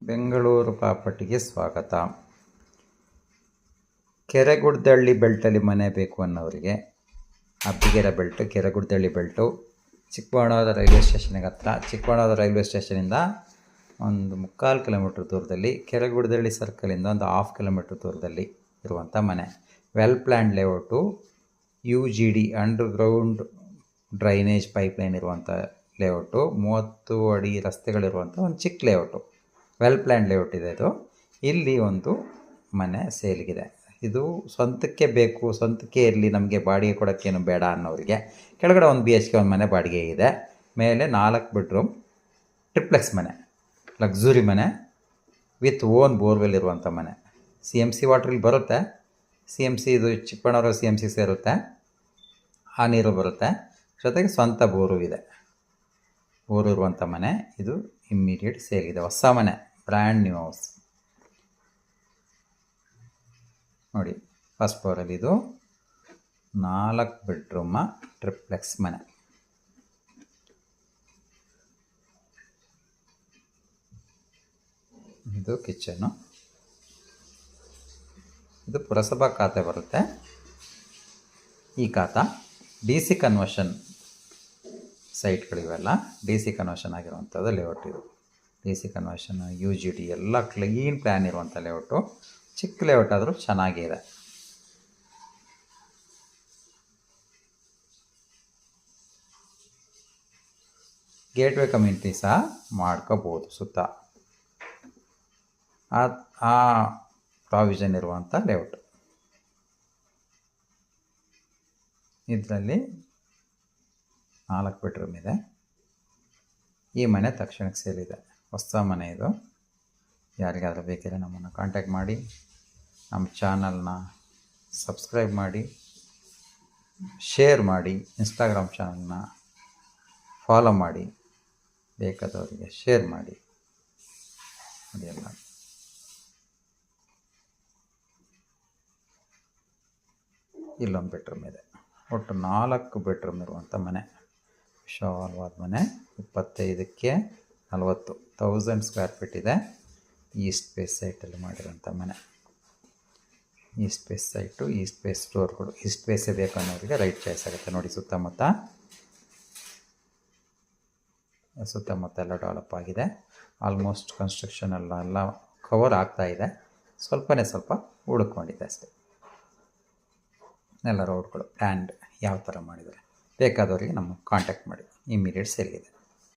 ಬೆಂಗಳೂರು ಪ್ರಾಪರ್ಟಿಗೆ ಸ್ವಾಗತ. ಕೆರೆಗುಡ್ದಳ್ಳಿ ಬೆಲ್ಟಲ್ಲಿ ಮನೆ ಬೇಕು ಅನ್ನೋರಿಗೆ Abbigere belt, Keregudadahalli belt, Chikkaballapur railway ಸ್ಟೇಷನ್ಗೆ ಹತ್ರ. ಚಿಕ್ಕಬಳ್ಳಾಪುರ ರೈಲ್ವೆ ಸ್ಟೇಷನಿಂದ ಒಂದು 3/4 ಕಿಲೋಮೀಟ್ರ್ ದೂರದಲ್ಲಿ, ಕೆರೆಗುಡ್ದಳ್ಳಿ ಸರ್ಕಲಿಂದ ಒಂದು 1/2 ಕಿಲೋಮೀಟ್ರ್ ದೂರದಲ್ಲಿ ಇರುವಂಥ ಮನೆ. Well planned layout, UGD underground drainage pipeline ಇರುವಂಥ ಲೇಔಟು, 30 ಅಡಿ ರಸ್ತೆಗಳಿರುವಂಥ ಒಂದು ಚಿಕ್ಕ ಲೇಔಟು. ವೆಲ್ ಪ್ಲ್ಯಾನ್ಡ್ ಲೇಔಟ್ ಇದೆ ಇದು. ಇಲ್ಲಿ ಒಂದು ಮನೆ ಸೇಲ್ಗಿದೆ. ಇದು ಸ್ವಂತಕ್ಕೆ ಬೇಕು, ಸ್ವಂತಕ್ಕೆ ಇರಲಿ, ನಮಗೆ ಬಾಡಿಗೆ ಕೊಡೋಕ್ಕೇನು ಬೇಡ ಅನ್ನೋರಿಗೆ ಕೆಳಗಡೆ ಒಂದು BHK ಒಂದು ಮನೆ ಬಾಡಿಗೆ ಇದೆ. ಮೇಲೆ 4 ಬೆಡ್ರೂಮ್ ಟ್ರಿಪ್ಲೆಕ್ಸ್ ಮನೆ, ಲಕ್ಸುರಿ ಮನೆ ವಿತ್ ಓನ್ ಬೋರ್ವೆಲ್ ಇರುವಂಥ ಮನೆ. CMC ವಾಟ್ರಲ್ಲಿ ಬರುತ್ತೆ. CMC ಇದು ಚಿಕ್ಕಬಳ್ಳಾಪುರ CMC ಸೇರುತ್ತೆ, ಆ ನೀರು ಬರುತ್ತೆ. ಜೊತೆಗೆ ಸ್ವಂತ ಬೋರು ಇದೆ. ಬೋರು ಇರುವಂಥ ಮನೆ ಇದು. ಇಮ್ಮಿಡಿಯೇಟ್ ಸೇಲ್ಗಿದೆ. ಹೊಸ ಮನೆ, ಬ್ರ್ಯಾಂಡ್ ನ್ಯೂ ಹೌಸ್ ನೋಡಿ. ಫಸ್ಟ್ ಫ್ಲೋರಲ್ಲಿ ಇದು 4 ಬೆಡ್ರೂಮ ಟ್ರಿಪ್ಲೆಕ್ಸ್ ಮನೆ. ಇದು ಕಿಚನ್ನು. ಇದು ಪುರಸಭಾ ಖಾತೆ ಬರುತ್ತೆ. ಈ ಖಾತಾ DC ಕನ್ವರ್ಷನ್ ಸೈಟ್ಗಳಿವೆಲ್ಲ DC ಕನ್ವರ್ಷನ್ ಆಗಿರುವಂಥದ್ದು ಲೇಔಟ್ ಇದು. DC ಕನ್ವರ್ಷನ್, UGD ಎಲ್ಲ ಕ್ಲೀನ್ ಪ್ಲ್ಯಾನ್ ಇರುವಂಥ ಲೇಔಟು. ಚಿಕ್ಕ ಲೇಔಟ್ ಆದರೂ ಚೆನ್ನಾಗಿದೆ. ಗೇಟ್ವೇ ಕಮ್ಯುನಿಟಿ ಸಹ ಮಾಡ್ಕೋಬೋದು ಸುತ್ತ. ಆ ಪ್ರಾವಿಷನ್ ಇರುವಂಥ ಲೇಔಟ್. ಇದರಲ್ಲಿ 4 ಬೆಡ್ರೂಮ್ ಇದೆ. ಈ ಮನೆ ತಕ್ಷಣಕ್ಕೆ ಸೇಲಿದೆ. ಹೊಸ ಮನೆ ಇದು. ಯಾರಿಗಾದರೂ ಬೇಕಿದ್ರೆ ನಮ್ಮನ್ನು ಕಾಂಟ್ಯಾಕ್ಟ್ ಮಾಡಿ. ನಮ್ಮ ಚಾನಲ್ನ ಸಬ್ಸ್ಕ್ರೈಬ್ ಮಾಡಿ, ಶೇರ್ ಮಾಡಿ, ಇನ್ಸ್ಟಾಗ್ರಾಮ್ ಚಾನಲ್ನ ಫಾಲೋ ಮಾಡಿ, ಬೇಕಾದವರಿಗೆ ಶೇರ್ ಮಾಡಿ. ಅದೆಲ್ಲ ಇಲ್ಲೊಂದು ಬೆಡ್ರೂಮ್ ಇದೆ. ಒಟ್ಟು 4 ಬೆಡ್ರೂಮ್ ಇರುವಂಥ ಮನೆ. ವಿಶಾಲವಾದ ಮನೆ. 25ಕ್ಕೆ 40 1000 ಸ್ಕ್ವೇರ್ ಫೀಟ್ ಇದೆ. ಈಸ್ಟ್ ಫೇಸ್ ಸೈಟಲ್ಲಿ ಮಾಡಿರೋಂಥ ಮನೆ. East face site, east face ಸ್ಟೋರ್ಗಳು. ಈಸ್ಟ್ ಫೇಸೇ ಬೇಕು ಅನ್ನೋರಿಗೆ ರೈಟ್ ಚಾಯ್ಸ್ ಆಗುತ್ತೆ. ನೋಡಿ, ಸುತ್ತಮುತ್ತ ಎಲ್ಲ ಡೆವಲಪ್ ಆಗಿದೆ. ಆಲ್ಮೋಸ್ಟ್ ಕನ್ಸ್ಟ್ರಕ್ಷನ್ ಎಲ್ಲ ಕವರ್ ಆಗ್ತಾಯಿದೆ. ಸ್ವಲ್ಪ ಉಳ್ಕೊಂಡಿದೆ ಅಷ್ಟೇ. ಎಲ್ಲ ರೋಡ್ಗಳು ಪ್ಲ್ಯಾನ್ಡ್ ಯಾವ ಥರ ಮಾಡಿದ್ದಾರೆ. ಬೇಕಾದವರಿಗೆ ನಮಗೆ ಕಾಂಟ್ಯಾಕ್ಟ್ ಮಾಡಿ. ಇಮ್ಮಿಡಿಯೇಟ್ ಸೇಲ್ಗಿದೆ.